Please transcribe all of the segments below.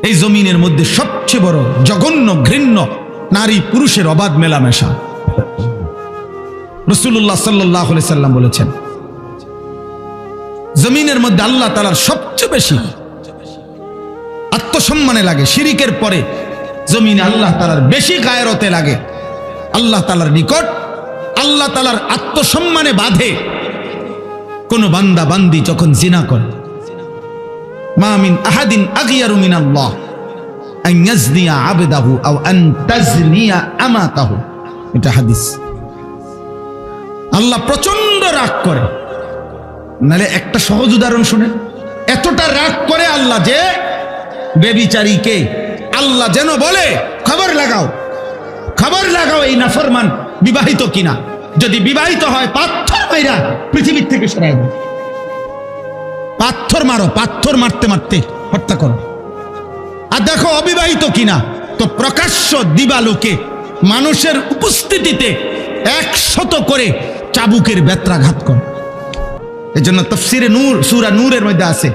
এই জমিনের মধ্যে সবচেয়ে বড় জঘন্য ঘৃণ্য নারী পুরুষের অবাধ মেলামেশা। রাসূলুল্লাহ সাল্লাল্লাহু আলাইহি সাল্লাম বলেছেন, জমিনের মধ্যে আল্লাহ তাআলার সবচেয়ে বেশি আত্মসম্মানে লাগে, শিরিকের পরে জমিনে আল্লাহ তাআলার বেশি গায়রতে লাগে। আল্লাহ তাআলার নিকট আল্লাহ তাআলার আত্মসম্মানে বাঁধে কোন বান্দা বান্দি যখন জিনা করে। মা মিন আহাদিন আগিয়ারু মিনাল্লাহ আন ইয়াজনিয়া আবদাহু আও আন তাজনিয়া আমাতাহু, এটা হাদিস। আল্লাহ প্রচন্ড রাগ করে। নালে একটা সহজ উদাহরণ শুনেন, এতটা রাগ করে আল্লাহ যে বেবিচারীকে আল্লাহ যেন বলে খবর লাগাও এই নাফরমান বিবাহিত কিনা, যদি বিবাহিত হয় পাথর মাইরা পৃথিবীর থেকে সরাই দাও, পাথর মারো, পাথর মারতে মারতে হত্যা করো। আর দেখো অবিবাহিত কিনা, তো প্রকাশ্য দিবালোকে মানুষের উপস্থিতিতে 100 করে চাবুকের বেত্রাঘাত করে। এই জন্য তাফসিরে নূর সূরা নূরের মধ্যে আছে,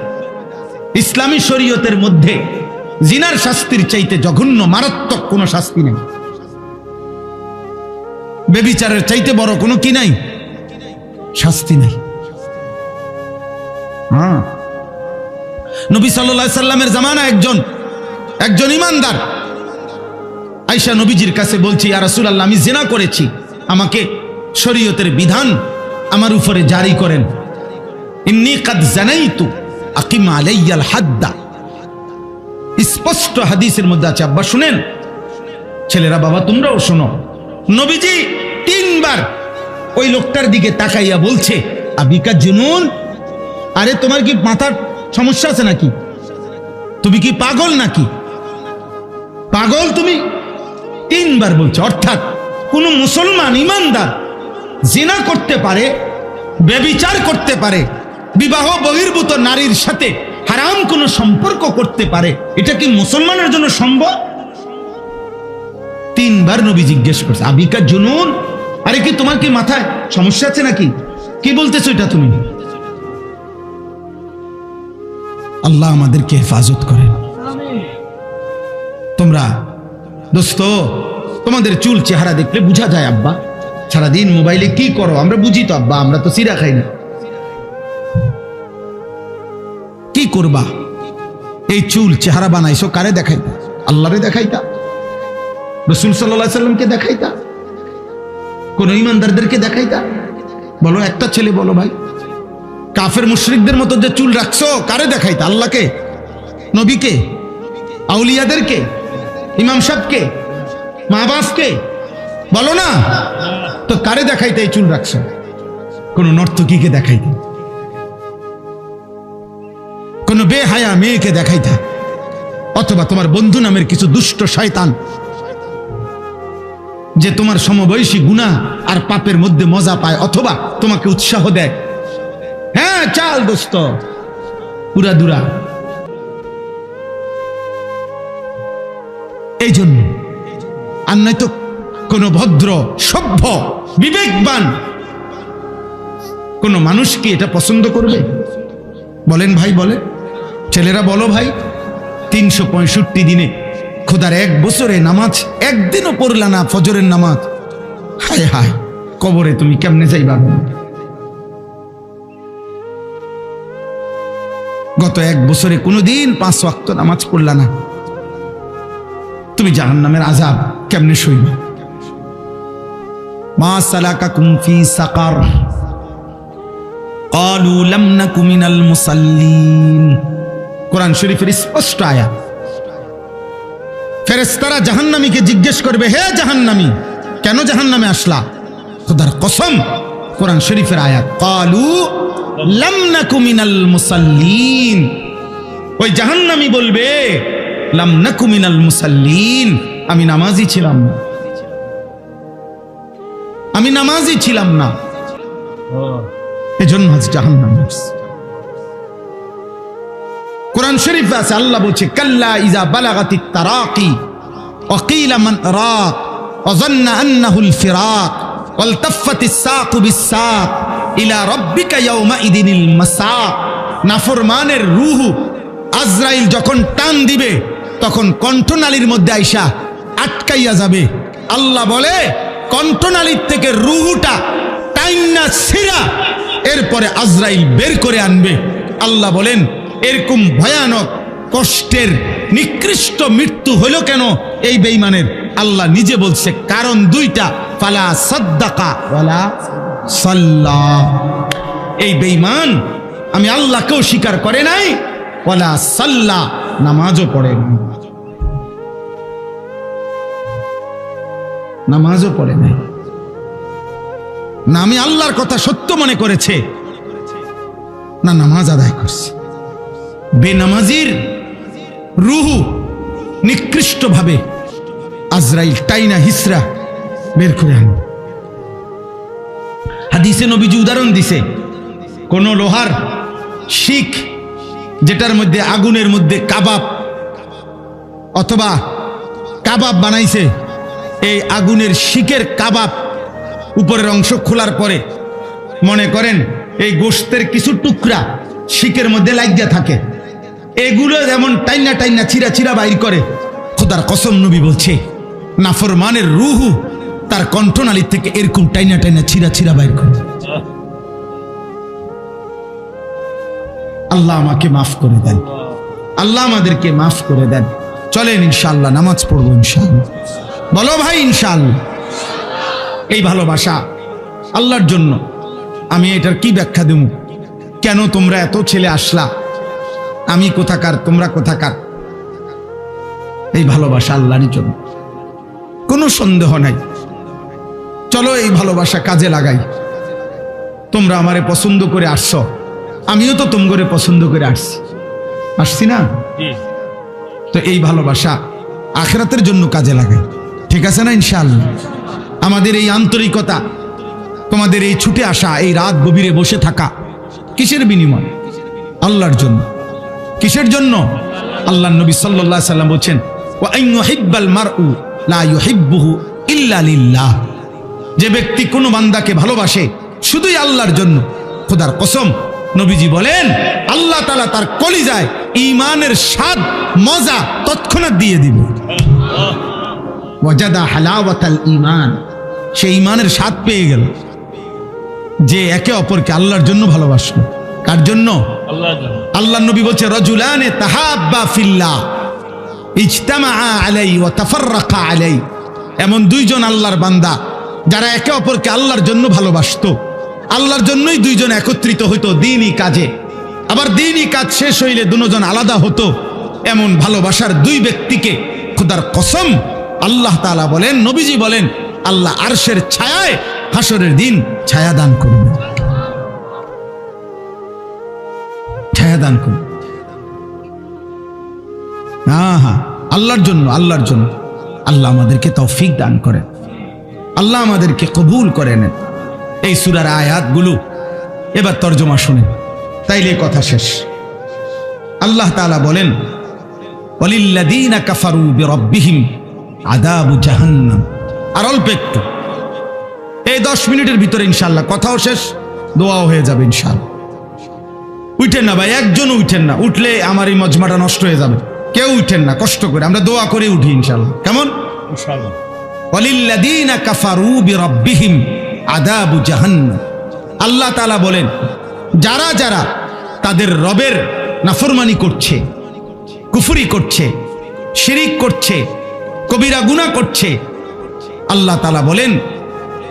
ইসলামী শরীয়তের মধ্যে জিনার শাস্তির চাইতে জঘন্য মারাত্মক কোনো শাস্তি নেই, বেবিচারের চাইতে বড় কোনো কি নাই, শাস্তি নাই। নবী সাল্লাল্লাহু আলাইহি সাল্লামের জামানা একজন ইমানদার আয়েশা নবীজির কাছে বলছি, ইয়া রাসূলুল্লাহ, আমি জিনা করেছি, আমাকে শরীয়তের বিধান আমার উপরে জারি করেন। ইন্নী কাদ জানাইতু আকিম আলাইয়াল হাদ্দা, স্পষ্ট হাদিসের মধ্যে আছে। আব্বা শুনেন, ছেলেরা বাবা তোমরাও শোনো, নবীজি 3 বার ওই লোকটার দিকে তাকাইয়া বলছে, আবিকা জুনুন, আরে তোমার কি মাথার সমস্যা আছে নাকি, তুমি কি পাগল নাকি, পাগল তুমি, 3 বার বলছে। অর্থাৎ কোন মুসলমান ইমানদার জিনা করতে পারে, ব্যভিচার করতে পারে, বিবাহ বহির্ভূত নারীর সাথে হারাম কোন সম্পর্ক করতে পারে, এটা কি মুসলমানের জন্য সম্ভব? 3 বার নবী জিজ্ঞেস করছে, আবিকা জুনুন, আরে কি তোমার কি মাথায় সমস্যা আছে নাকি, কি বলতেছো এটা তুমি? আল্লাহ আমাদেরকে হেফাজত করেন। তোমরা দোস্ত, তোমাদের চুল চেহারা দেখলে বুঝা যায় আব্বা, সারাদিন মোবাইলে কি করো আমরা বুঝি তো আব্বা, আমরা তো সিরা খাই না, কি করবা? এই চুল চেহারা বানাইছো কারে দেখাইতা? আল্লাহরে দেখাইতা, রাসূল সাল্লাল্লাহু আলাইহি সাল্লামকে দেখাইতা, কোন ইমানদারদেরকে দেখাইতা? বলো একটা ছেলে বলো ভাই, কাফের মুশরিকদের মতো যে চুল রাখছো কারে দেখাইতা? আল্লাহকে, নবীকে, আউলিয়াদেরকে, ইমাম সাহেবকে, মা বাপকে? বলো না তো কারে দেখাইতে এই চুল রাখছো? কোন নর্তকীকে দেখাইতে, কোন বেহায়া মেয়েকে দেখাইতা, অথবা তোমার বন্ধু নামের কিছু দুষ্ট শয়তান যে তোমার সমবয়সী গুনাহ আর পাপের মধ্যে মজা পায়, অথবা তোমাকে উৎসাহ দেয়, হ্যাঁ চাল দোস্ত পুরা দুরা। এই জন্য আর নয়তো কোন ভদ্র সভ্য বিবেকবান কোন মানুষ কি এটা পছন্দ করবে? বলেন ভাই, বলে ছেলেরা বলো ভাই, 365 দিনে খোদার 1 বছরে নামাজ একদিনও পড়লা না, ফজরের নামাজ, হায় হায় কবরে তুমি কেমনে যাইবা? গত 1 বছরে কোনোদিন 5 ওয়াক্ত নামাজ পড়লা না, তুমি জাহান্নামের আযাব কেমনে সইবা? মা সালাকাকুম ফি সাকার ক্বালু লাম নাকু মিনাল মুসাল্লিন, কোরআন শরীফের স্পষ্ট আয়াত। ফেরেশতারা জাহান্নামীকে জিজ্ঞেস করবে, হে জাহান্নামী কেন জাহান্নামে আসলা? খোদার কসম, কোরআন শরীফের আয়াত, ক্বালু লাম নাকু মিনাল মুসাল্লিন, ওই জাহান্নামী বলবে লাম নাকু মিনাল মুসাল্লিন, আমি নামাজি ছিলাম না, আমি নামাজি ছিলাম না, এজন্য আজ জাহান্নামে আসছি। কোরআন শরীফে আছে, আল্লাহ বলছে কাল্লা ইযা বালাগাতিত তারাকি ওয়া কিলা মান রাক ওয়া যান্না আন্নাহুল ফিরাক ওয়ালতাফাতিস সাকু বিস-সাক ইলা রাব্বিকা ইয়াওমা ইদিনিল মাসাক। নাফরমানের রূহ আজরাইল যখন টান দিবে তখন কণ্ঠনালীর মধ্যে আইসা আটকাইয়া যাবে। আল্লাহ বলে কণ্ঠনালীর থেকে রুহুটা টাইনা ছিঁড়া এরপরে আজরাইল বের করে আনবে। আল্লাহ বলেন এরকম ভয়ানক কষ্টের নিকৃষ্ট মৃত্যু হলো কেন এই বেঈমানের? আল্লাহ নিজে বলছে কারণ দুইটা, ফালা সাদ্দাকা ওয়ালা সাল্লা। এই বেঈমান আমি আল্লাহকেও স্বীকার করে নাই, ওয়ালা সাল্লা, নামাজও পড়ে নাই, নামাজও পড়ে নাই। না আমি আল্লাহর কথা সত্য মনে করেছে, না নামাজ আদায় করছে। বেনামাজির রুহু নিকৃষ্ট ভাবে আজরাইল টাইনা হিসরা বের করে আনবে। হাদিসে নবীজি উদাহরণ দিছে, কোন লোহার শিক যেটার মধ্যে আগুনের মধ্যে কাবাব অথবা কাবাব বানাইছে, এই আগুনের শিকের কাবাব উপরের অংশ খোলার পরে মনে করেন এই গোশতের কিছু টুকরা শিকের মধ্যে লাগিয়া থাকে, এগুলো যেমন টাইনা টাইনা চিরা চিরা বাইর করে, খোদার কসম নবী বলছে নাফরমানের রুহু তার কণ্ঠনালী থেকে এরকম টাইনা টাইনা চিরা চিরা বাইর করে। আল্লাহ আমাকে মাফ করে দেন, আল্লাহ আমাদেরকে মাফ করে দেন। চলেন ইনশাআল্লাহ নামাজ পড়বো ইনশাআল্লাহ। বলো ভাই ইনশাআল্লাহ। এই ভালোবাসা আল্লাহর জন্য, আমি এটার কি ব্যাখ্যা দেব? কেন তোমরা এত ছেলে আসলা, আমি কোথাকার তোমরা কোথাকার? এই ভালোবাসা আল্লাহরই জন্য, কোনো সন্দেহ নাই। চলো এই ভালোবাসা কাজে লাগাই। তোমরা আমারে পছন্দ করে আসছো, আমিও তো তোমরে পছন্দ করে আসছি না? তো এই ভালোবাসা আখিরাতের জন্য কাজে লাগাই, ঠিক আছে না ইনশাআল্লাহ? আমাদের এই আন্তরিকতা, তোমাদের এই ছুটে আসা, এই রাত গভীরে বসে থাকা, কিসের বিনিময়? আল্লাহর জন্য। কিসের জন্য? আল্লাহর নবী সাল্লাল্লাহু আলাইহি সাল্লাম বলেন, ওয়া আন ইউহিব্বাল মারউ লা ইউহিব্বুহু ইল্লা লিল্লাহ। যে ব্যক্তি কোনো বান্দাকে ভালোবাসে শুধুই আল্লাহর জন্য, খোদার কসম নবীজি বলেন আল্লাহ তাআলা তার কলিজায় ঈমানের স্বাদ মজা তৎক্ষণাৎ দিয়ে দিবে। ওয়াজাদা হালাওয়াতাল ঈমান, সে ঈমানের স্বাদ পেয়ে গেল যে একে অপরকে আল্লাহর জন্য ভালোবাসলো। কার জন্য? আল্লাহর জন্য। আল্লাহর নবী বলছে রাজুলানে তাহাব্বা ফিল্লাহ ইজতামাআ আলাইহি ওয়া তাফাররাকা আলাইহি। এমন দুইজন আল্লাহর বান্দা যারা একে অপরকে আল্লাহর জন্য ভালোবাসতো, আল্লাহর জন্যই দুইজন একত্রিত হইতো দ্বীনি কাজে, আবার দ্বীনি কাজ শেষ হইলে দুজন আলাদা হতো। এমন ভালোবাসার দুই ব্যক্তিকে খোদার কসম আল্লাহ তাআলা বলেন, নবীজি বলেন, আল্লাহ আরশের ছায়ায় হাসরের দিন ছায়া দান করবে, ছায়া দান করবে। হ্যাঁ, আল্লাহর জন্য, আল্লাহর জন্য। আল্লাহ আমাদেরকে তৌফিক দান করেন, আল্লাহ আমাদেরকে কবুল করে নেন। এই সূরার আয়াতগুলো এবার তর্জমা শুনেন, তাইলে কথা শেষ। আল্লাহ তাআলা বলেন, ওয়ালিল্লাযীনা কাফারু বিরাব্বিহিম আযাবু জাহান্নাম। আর অল্প একটু, এই 10 মিনিটের ভিতরে ইনশাআল্লাহ কথাও শেষ, দোয়াও হয়ে যাবে ইনশাআল্লাহ। উঠেন না ভাই, একজন উঠেন না, উঠলে আমার এই মজমাটা নষ্ট হয়ে যাবে। কেউ উঠেন না, কষ্ট করে আমরা দোয়া করে উঠি ইনশাআল্লাহ। কেমন? ইনশাআল্লাহ। ওয়ালিল্লাযীনা কাফারু বিরাব্বিহিম আযাবু জাহান্নাম। আল্লাহ তাআলা বলেন, যারা যারা তাদের রবের নাফরমানি করছে, কুফরি করছে, শিরিক করছে, কবিরা গুনাহ করছে, আল্লাহ তাআলা বলেন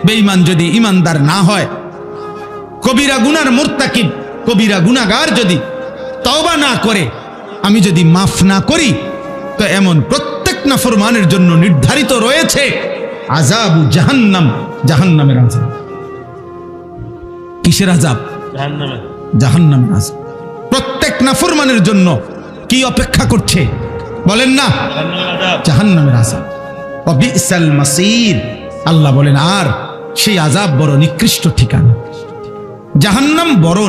বেঈমান যদি ইমানদার না হয়, কবিরা গুনার মুরতাকিব, কবিরা গুনাহগার যদি তওবা না করে, আমি যদি মাফ না করি, তো এমন প্রত্যেক নাফরমানের জন্য নির্ধারিত রয়েছে আযাবু জাহান্নাম, জাহান্নামের আযাব। কিসের আযাব? জাহান্নামের, জাহান্নামের আযাব। প্রত্যেক নাফরমানের জন্য কি অপেক্ষা করছে বলেন না? জাহান্নামের আযাব। ওয়া বিসাল মাসীর। আল্লাহ বলেন আর সেই আযাব বড় নিকৃষ্ট ঠিকানা, জাহান্নাম বড়